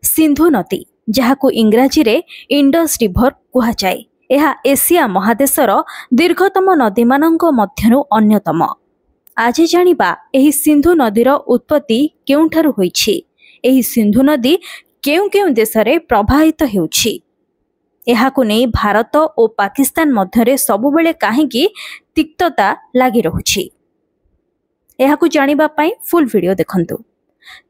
सिंधु नदी जहाकु इंग्राजी रे Indus river कुहाଯାଏ। ଏହା एशिया महादेशर दीर्घतम नदी मानक मध्यरु अन्यतम। आज जानिबा एही सिंधु नदीर उत्पत्ति केउठारु होईछि। एही सिंधु नदी केउ केउ देश रे प्रवाहित हेउछि। एहाकु नै भारत और पाकिस्तान मध्यरे सबुबेले काहेकि तिक्तता लागि रहुछि। एहाकु जानिबा पई फुल वीडियो देखंतु।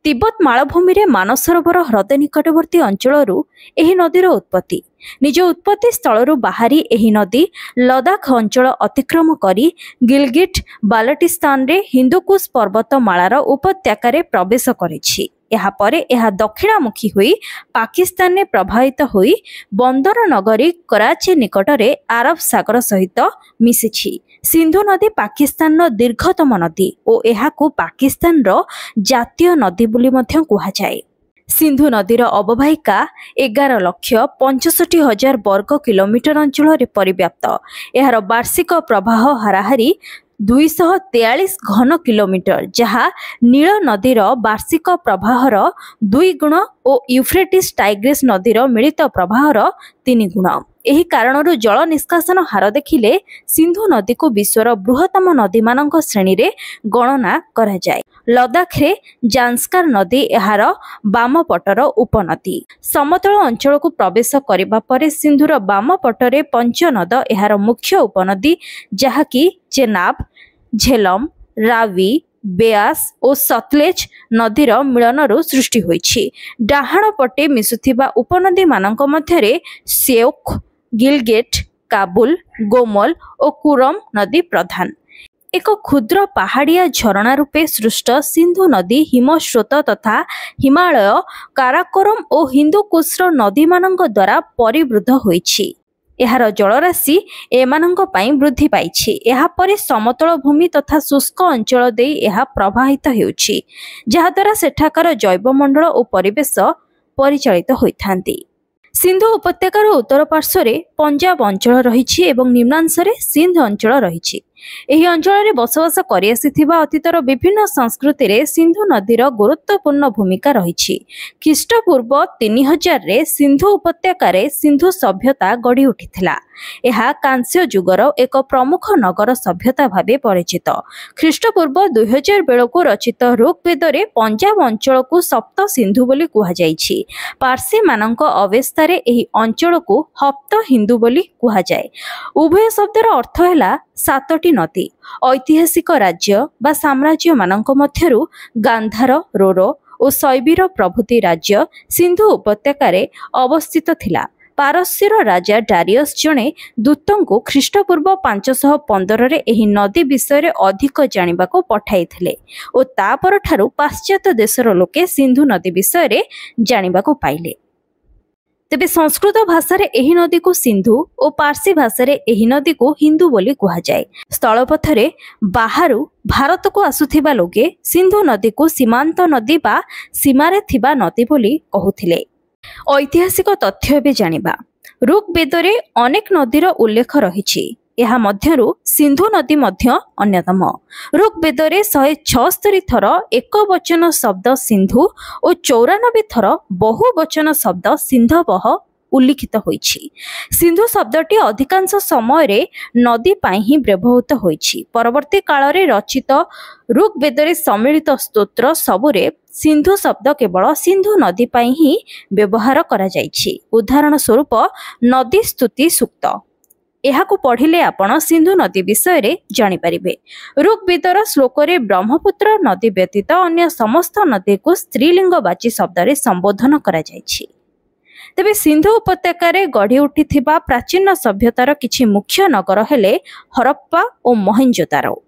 तिब्बत मालभूमि रे मानसरोवर ह्रद निकटवर्ती अंचलरू एही नदीर उत्पत्ति। निज उत्पत्ति स्थलरू बाहरी एही नदी लदाख अंचल अतिक्रम करी गिलगिट बाल्टिस्तान रे हिंदुकुश पर्वतमालार उपत्यकारे प्रवेश करिछि। एहा परे एहा दक्षिणामुखी हुई पाकिस्तान ने प्रभावित हुई बंदर नगरी कराची निकटरे आरब सागर सहित मिसिछि। सिंधु नदी पाकिस्तान रो दीर्घतम नदी और एहाकु पाकिस्तान रो जातीय नदी बोली मध्य कुहाଯାଏ। सिंधु नदीर अववाहिका 11,65,000 वर्ग किलोमीटर अंचल रे परिव्याप्त। एहार वार्षिक प्रवाह हाराहारी 243 घन किलोमीटर, जहा नील नदीर वार्षिक प्रवाहर 2 गुण और यूफ्रेटिस टाइग्रिस नदीर मिलित प्रवाहर 3 गुण। एही कारणरू जल निष्कासन हार देखिले सिंधु नदी को विश्वर बृहत्तम नदी मानक श्रेणी रे गणना करा जाय। लद्दाख रे जांस्कार नदी एहार बाम पटर उपनदी। समतल अंचल को प्रवेश करिबा परे सिंधुर बाम पटरे पंचनद एहार मुख्य उपनदी, जहाकी चेनाब, झेलम, रावी, बेआस और सतलेज नदीर मिलनरू सृष्टि होईछि। डाहाण पटे मिसुथिबा उपनदी मानक मध्यरे सेओक, गिलगिट, काबुल, गोमल और कुरम नदी प्रधान। एक क्षुद्र पहाड़िया झरणा रूपे सृष्ट सिंधु नदी हिमस्रोत तथा हिमालय, काराकोरम और हिंदुकुशर नदी मानक द्वारा परिवृद्ध होईछि। एहार जलराशि एमानंक पई वृद्धि पाइछि। एहा परे समतल भूमि तथा शुष्क अंचल देई एहा प्रवाहित हेउछि, जहा द्वारा सेठाकार जैवमंडल और परिवेश परिचालित होइथांती। सिंधु उपत्यकार उत्तर पार्श्वरे पंजाब अंचल रहिछि एवं निम्नांशरे सिंध अंचल रहिछि। एही अंचल रे बसवास करि आसिथिबा अतीतर विभिन्न संस्कृति रे सिंधु नदीर गुरुत्वपूर्ण भूमिका रहिछि। ख्रीष्टपूर्व 3000 रे सिंधु उपत्यकारे सिंधु सभ्यता गढ़ी उठिथिला। एहा कांस्य जुगर एक प्रमुख नगर सभ्यता भाबे परिचित। ख्रीष्टपूर्व 2000 बेलको रचित ऋग्वेद रे पंजाब अंचल को सप्त सिंधु बोली कुहा जायछि। पारसी मानक अवस्थारे एही अंचल को हप्त हिंदू बोली कुहा जाय। उभय शब्दर अर्थ हैला 7टी नदी। ऐतिहासिक राज्य बा साम्राज्य मानक मध्यरु गांधार, रोरो और शैबीर प्रभृति राज्य सिंधु उपत्यकारे अवस्थित थिला। पारस्यर राजा डारियस जणे दूतंको ख्रीष्टपूर्व 515 रे एही नदी विषय अधिक जानिबाको पठाइथिले और तापर ठारू पाश्चात्य देशर लोके सिंधु नदी विषय जानिबाको पाइले। तेबे संस्कृत भाषा रे एही नदी को सिंधु और पारसी भाषा रे एही नदी को हिंदू बोली कुहा जाय। स्थलपथरे बाहरु भारत को आसुथिबा लोके सिंधु नदी को सीमांत नदी बा सीमारे थिबा नदी बोली कहुथिले। ऐतिहासिक तथ्य एबे जानिबा। ऋग्वेद रे अनेक नदीर उल्लेख रहिछि। एहा मध्यरु सिंधु नदी मध्य अन्यतम। ऋग्वेद रे 176 थर एक वचन शब्द सिंधु और 94 थर बहुवचन शब्द सिंधवः उल्लिखित होईछि। सिंधु शब्दटी अधिकांश समय रे नदी पाई ही व्यवहृत होईछि। परवर्ती काल रे रचित ऋग्वेद रे सम्मिलित स्तोत्र सबुरे सिंधु शब्द केवल सिंधु नदी पाई ही व्यवहार करा जायछि। उदाहरण स्वरूप नदी स्तुति सूक्त। एहाकु पढ़िले आपण सिंधु नदी विषय रे जानि परिबे। ऋग्वेदर श्लोक रे ब्रह्मपुत्र नदी व्यतीत अन्य समस्त नदी को स्त्रीलिंगवाची शब्द रे संबोधन करा जायछि। तेबे सिंधु उपत्यकारे गढ़ी उठिथिबा प्राचीन सभ्यतार किछि मुख्य नगर हेले हरप्पा और मोहेंजोदारो।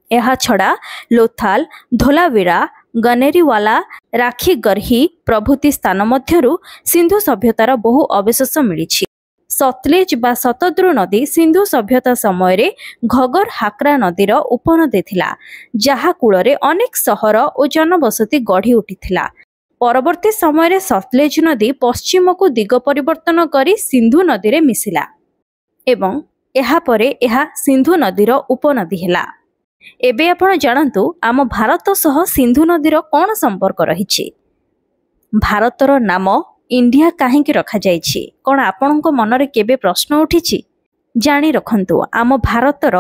एहा छड़ा लोथाल, धोलावीरा, गनेरीवाला, राखीगर्ही प्रभृति स्थान मध्यरु सिंधु सभ्यतार बहु अवशेष मिलिछि। सतलेज बा शतद्रु नदी सिंधु सभ्यता समय रे घगर हाकरा नदीर उपनदी थिला, जहा कूଳରେ अनेक सहर और जनबसति गढ़ी उठिथिला। परवर्ती समय रे सतलेज नदी पश्चिम को दिग परिवर्तन करी सिंधु नदी रे मिसिला एवं एहा परे एहा सिंधु नदीर उपनदी हेला। एबे आपण जानतु आम भारत सह सिंधु नदीर कोन संपर्क रहिछि। ଭାରତର ନାମ ଇଣ୍ଡିଆ କାହିଁକି ରଖାଯାଇଛି? କ'ଣ ଆପଣଙ୍କ ମନରେ କେବେ ପ୍ରଶ୍ନ ଉଠିଛି? ଜାଣି ରଖନ୍ତୁ, ଆମ ଭାରତର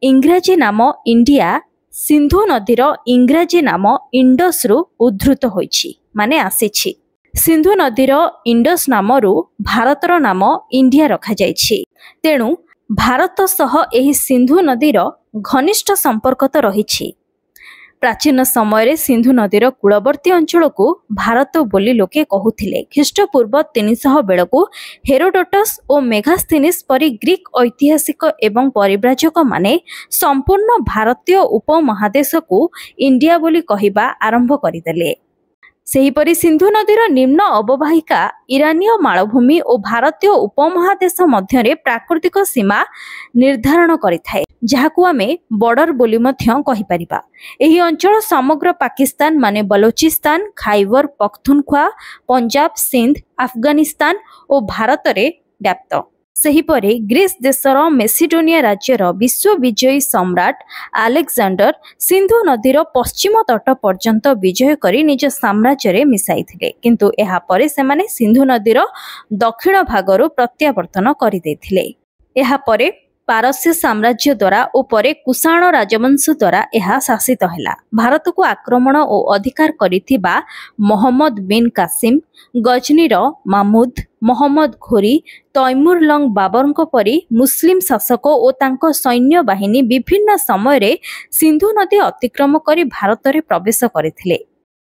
ଇଂରାଜୀ ନାମ ଇଣ୍ଡିଆ ସିନ୍ଧୁ ନଦୀର ଇଂରାଜୀ ନାମ ଇଣ୍ଡସ୍ରୁ ଉଦ୍ଧୃତ ହୋଇଛି, ମାନେ ଆସିଛି। ସିନ୍ଧୁ ନଦୀର ଇଣ୍ଡସ୍ ନାମରୁ ଭାରତର ନାମ ଇଣ୍ଡିଆ ରଖାଯାଇଛି। ତେଣୁ ଭାରତ ସହ ଏହି ସିନ୍ଧୁ ନଦୀର ଘନିଷ୍ଠ ସମ୍ପର୍କ ତ ରହିଛି। ପ୍ରାଚୀନ ସମୟରେ ସିନ୍ଧୁ ନଦୀର କୂଳବର୍ତ୍ତୀ ଅଞ୍ଚଳକୁ ଭାରତ ବୋଲି ଲୋକେ କହୁଥିଲେ। ଖ୍ରୀଷ୍ଟପୂର୍ବ 300 ବେଳକୁ ହେରୋଡୋଟସ୍ ଓ ମେଗାସ୍ଥିନିସ୍ ପରି ଗ୍ରୀକ୍ ଐତିହାସିକ ଏବଂ ପରିବ୍ରାଜକମାନେ ସମ୍ପୂର୍ଣ୍ଣ ଭାରତୀୟ ଉପମହାଦେଶକୁ ଇଣ୍ଡିଆ ବୋଲି କହିବା ଆରମ୍ଭ କରିଦେଲେ। ସେହିପରି ସିନ୍ଧୁ ନଦୀର ନିମ୍ନ ଅବବାହିକା ଇରାନୀୟ ମାଳଭୂମି ଓ ଭାରତୀୟ ଉପମହାଦେଶ ମଧ୍ୟରେ ପ୍ରାକୃତିକ ସୀମା ନିର୍ଦ୍ଧାରଣ କରିଥାଏ, ଯାହାକୁ ଆମେ ବର୍ଡର ବୋଲି ମଧ୍ୟ କହିପାରିବା। ଏହି ଅଞ୍ଚଳ ସମଗ୍ର ପାକିସ୍ତାନ ମାନେ ବଲୋଚିସ୍ତାନ, ଖାଇବର ପଖ୍ତୁନଖ୍ୱା, ପଞ୍ଜାବ, ସିନ୍ଧ, ଆଫଗାନିସ୍ତାନ ଓ ଭାରତରେ ବ୍ୟାପ୍ତ। ସେହିପରି ଗ୍ରୀସ୍ ଦେଶର ମେସିଡୋନିଆ ରାଜ୍ୟର ବିଶ୍ୱବିଜୟୀ ସମ୍ରାଟ ଆଲେକ୍ଜାଣ୍ଡର ସିନ୍ଧୁ ନଦୀର ପଶ୍ଚିମ ତଟ ପର୍ଯ୍ୟନ୍ତ ବିଜୟ କରି ନିଜ ସାମ୍ରାଜ୍ୟରେ ମିଶାଇଥିଲେ, କିନ୍ତୁ ଏହାପରେ ସେମାନେ ସିନ୍ଧୁ ନଦୀର ଦକ୍ଷିଣ ଭାଗରୁ ପ୍ରତ୍ୟାବର୍ତ୍ତନ କରିଦେଇଥିଲେ। ଏହାପରେ ପାରସ୍ୟ ସାମ୍ରାଜ୍ୟ ଦ୍ୱାରା ଓ ପରେ କୁଷାଣ ରାଜବଂଶ ଦ୍ୱାରା ଏହା ଶାସିତ ହେଲା। ଭାରତକୁ ଆକ୍ରମଣ ଓ ଅଧିକାର କରିଥିବା ମହମ୍ମଦ ବିନ୍ କାସିମ, ଗଜନୀର ମାମୁଦ, ମହମ୍ମଦ ଘୋରୀ, ତୈମୁରଲଙ୍ଗ ବାବରଙ୍କ ପରି ମୁସଲିମ ଶାସକ ଓ ତାଙ୍କ ସୈନ୍ୟବାହିନୀ ବିଭିନ୍ନ ସମୟରେ ସିନ୍ଧୁ ନଦୀ ଅତିକ୍ରମ କରି ଭାରତରେ ପ୍ରବେଶ କରିଥିଲେ।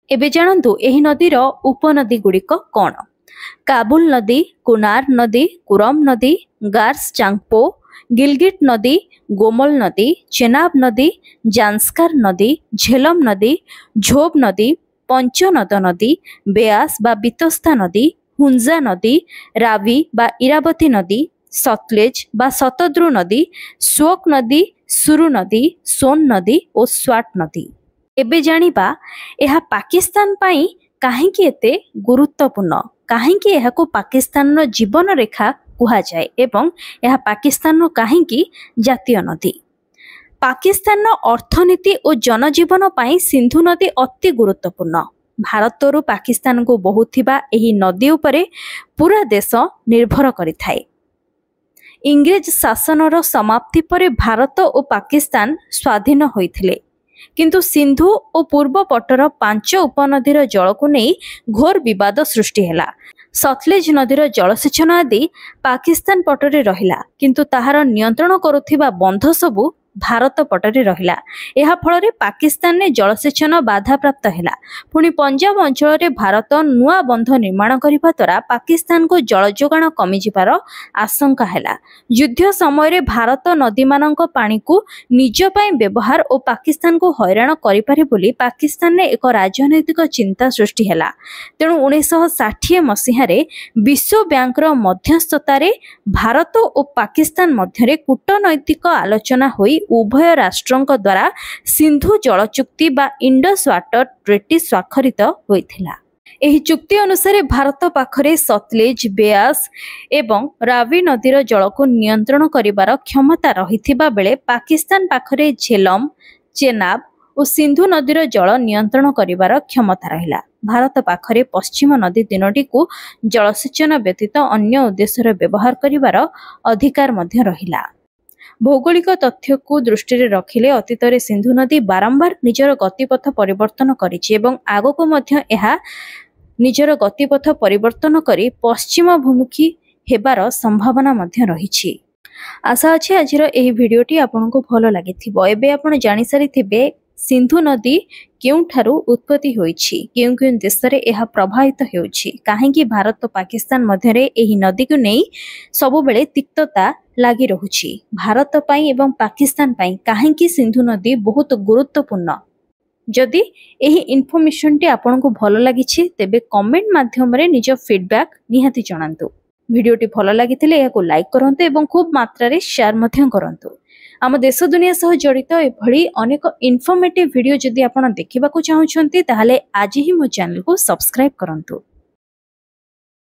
ଏବେ ଜାଣନ୍ତୁ ଏହି ନଦୀର ଉପନଦୀ ଗୁଡ଼ିକ କ'ଣ? କାବୁଲ ନଦୀ, କୁନାର ନଦୀ, କୁରମ ନଦୀ, ଗାର୍ସ ଚାଙ୍ଗପୋ, ଗିଲଗିଟ ନଦୀ, ଗୋମଲ ନଦୀ, ଚେନାବ ନଦୀ, ଜାନ୍ସକାର ନଦୀ, ଝେଲମ ନଦୀ, ଝୋବ ନଦୀ, ପଞ୍ଚନଦ ନଦୀ, ବେଆସ ବା ବିତସ୍ତା ନଦୀ, ହୁଞ୍ଜା ନଦୀ, ରାବି ବା ଇରାବତୀ ନଦୀ, ସତଲେଜ ବା ଶତଦ୍ରୁ ନଦୀ, ଶ୍ଵୋକ ନଦୀ, ସୁରୁ ନଦୀ, ସୋନ ନଦୀ ଓ ସ୍ୱାଟ ନଦୀ। ଏବେ ଜାଣିବା ଏହା ପାକିସ୍ତାନ ପାଇଁ କାହିଁକି ଏତେ ଗୁରୁତ୍ୱପୂର୍ଣ୍ଣ, କାହିଁକି ଏହାକୁ ପାକିସ୍ତାନର ଜୀବନ ରେଖା କୁହାଯାଏ ଏବଂ ଏହା ପାକିସ୍ତାନର କାହିଁକି ଜାତୀୟ ନଦୀ। ପାକିସ୍ତାନର ଅର୍ଥନୀତି ଓ ଜନଜୀବନ ପାଇଁ ସିନ୍ଧୁ ନଦୀ ଅତି ଗୁରୁତ୍ୱପୂର୍ଣ୍ଣ। ଭାରତରୁ ପାକିସ୍ତାନକୁ ବହୁଥିବା ଏହି ନଦୀ ଉପରେ ପୁରା ଦେଶ ନିର୍ଭର କରିଥାଏ। ଇଂରେଜ ଶାସନର ସମାପ୍ତି ପରେ ଭାରତ ଓ ପାକିସ୍ତାନ ସ୍ୱାଧୀନ ହୋଇଥିଲେ, କିନ୍ତୁ ସିନ୍ଧୁ ଓ ପୂର୍ବ ପଟର 5 ଉପନଦୀର ଜଳକୁ ନେଇ ଘୋର ବିବାଦ ସୃଷ୍ଟି ହେଲା। ସତଲେଜ ନଦୀର ଜଳସେଚନ ଆଦି ପାକିସ୍ତାନ ପଟରେ ରହିଲା, କିନ୍ତୁ ତାହାର ନିୟନ୍ତ୍ରଣ କରୁଥିବା ବନ୍ଧ ସବୁ ଭାରତ ପଟରେ ରହିଲା। ଏହା ଫଳରେ ପାକିସ୍ତାନରେ ଜଳସେଚନ ବାଧାପ୍ରାପ୍ତ ହେଲା। ପୁଣି ପଞ୍ଜାବ ଅଞ୍ଚଳରେ ଭାରତ ନୂଆ ବନ୍ଧ ନିର୍ମାଣ କରିବା ଦ୍ୱାରା ପାକିସ୍ତାନକୁ ଜଳ ଯୋଗାଣ କମିଯିବାର ଆଶଙ୍କା ହେଲା। ଯୁଦ୍ଧ ସମୟରେ ଭାରତ ନଦୀମାନଙ୍କ ପାଣିକୁ ନିଜ ପାଇଁ ବ୍ୟବହାର ଓ ପାକିସ୍ତାନକୁ ହଇରାଣ କରିପାରେ ବୋଲି ପାକିସ୍ତାନରେ ଏକ ରାଜନୈତିକ ଚିନ୍ତା ସୃଷ୍ଟି ହେଲା। ତେଣୁ 1960 ମସିହାରେ ବିଶ୍ୱ ବ୍ୟାଙ୍କର ମଧ୍ୟସ୍ଥତାରେ ଭାରତ ଓ ପାକିସ୍ତାନ ମଧ୍ୟରେ କୂଟନୈତିକ ଆଲୋଚନା ହୋଇ ଉଭୟ ରାଷ୍ଟ୍ରଙ୍କ ଦ୍ୱାରା ସିନ୍ଧୁ ଜଳ ଚୁକ୍ତି ବା ଇଣ୍ଡସ୍ ୱାଟର ଟ୍ରିଟି ସ୍ୱାକ୍ଷରିତ ହୋଇଥିଲା। ଏହି ଚୁକ୍ତି ଅନୁସାରେ ଭାରତ ପାଖରେ ସତଲେଜ, ବେଆସ ଏବଂ ରାବି ନଦୀର ଜଳକୁ ନିୟନ୍ତ୍ରଣ କରିବାର କ୍ଷମତା ରହିଥିବା ବେଳେ ପାକିସ୍ତାନ ପାଖରେ ଝେଲମ, ଚେନାବ ଓ ସିନ୍ଧୁ ନଦୀର ଜଳ ନିୟନ୍ତ୍ରଣ କରିବାର କ୍ଷମତା ରହିଲା। ଭାରତ ପାଖରେ ପଶ୍ଚିମ ନଦୀ ତିନୋଟିକୁ ଜଳସେଚନ ବ୍ୟତୀତ ଅନ୍ୟ ଉଦ୍ଦେଶ୍ୟରେ ବ୍ୟବହାର କରିବାର ଅଧିକାର ମଧ୍ୟ ରହିଲା। ଭୌଗୋଳିକ ତଥ୍ୟକୁ ଦୃଷ୍ଟିରେ ରଖିଲେ ଅତୀତରେ ସିନ୍ଧୁ ନଦୀ ବାରମ୍ବାର ନିଜର ଗତିପଥ ପରିବର୍ତ୍ତନ କରିଛି ଏବଂ ଆଗକୁ ମଧ୍ୟ ଏହା ନିଜର ଗତିପଥ ପରିବର୍ତ୍ତନ କରି ପଶ୍ଚିମମୁଖୀ ହେବାର ସମ୍ଭାବନା ମଧ୍ୟ ରହିଛି। ଆଶା ଅଛି ଆଜିର ଏହି ଭିଡ଼ିଓଟି ଆପଣଙ୍କୁ ଭଲ ଲାଗିଥିବ। ଏବେ ଆପଣ ଜାଣିସାରିଥିବେ ସିନ୍ଧୁ ନଦୀ କେଉଁଠାରୁ ଉତ୍ପତ୍ତି ହୋଇଛି, କେଉଁ କେଉଁ ଦେଶରେ ଏହା ପ୍ରବାହିତ ହେଉଛି, କାହିଁକି ଭାରତ ଓ ପାକିସ୍ତାନ ମଧ୍ୟରେ ଏହି ନଦୀକୁ ନେଇ ସବୁବେଳେ ତିକ୍ତତା ଲାଗି ରହୁଛି, ଭାରତ ପାଇଁ ଏବଂ ପାକିସ୍ତାନ ପାଇଁ କାହିଁକି ସିନ୍ଧୁ ନଦୀ ବହୁତ ଗୁରୁତ୍ୱପୂର୍ଣ୍ଣ। ଯଦି ଏହି ଇନଫର୍ମେସନଟି ଆପଣଙ୍କୁ ଭଲ ଲାଗିଛି ତେବେ କମେଣ୍ଟ ମାଧ୍ୟମରେ ନିଜ ଫିଡବ୍ୟାକ୍ ନିହାତି ଜଣାନ୍ତୁ। ଭିଡ଼ିଓଟି ଭଲ ଲାଗିଥିଲେ ଏହାକୁ ଲାଇକ୍ କରନ୍ତୁ ଏବଂ ଖୁବ୍ ମାତ୍ରାରେ ସେୟାର ମଧ୍ୟ କରନ୍ତୁ। ଆମ ଦେଶ ଦୁନିଆ ସହ ଜଡ଼ିତ ଏଭଳି ଅନେକ ଇନଫର୍ମେଟିଭ ଭିଡ଼ିଓ ଯଦି ଆପଣ ଦେଖିବାକୁ ଚାହୁଁଛନ୍ତି ତାହେଲେ ଆଜି ହିଁ ମୋ ଚ୍ୟାନେଲକୁ ସବସ୍କ୍ରାଇବ୍ କରନ୍ତୁ।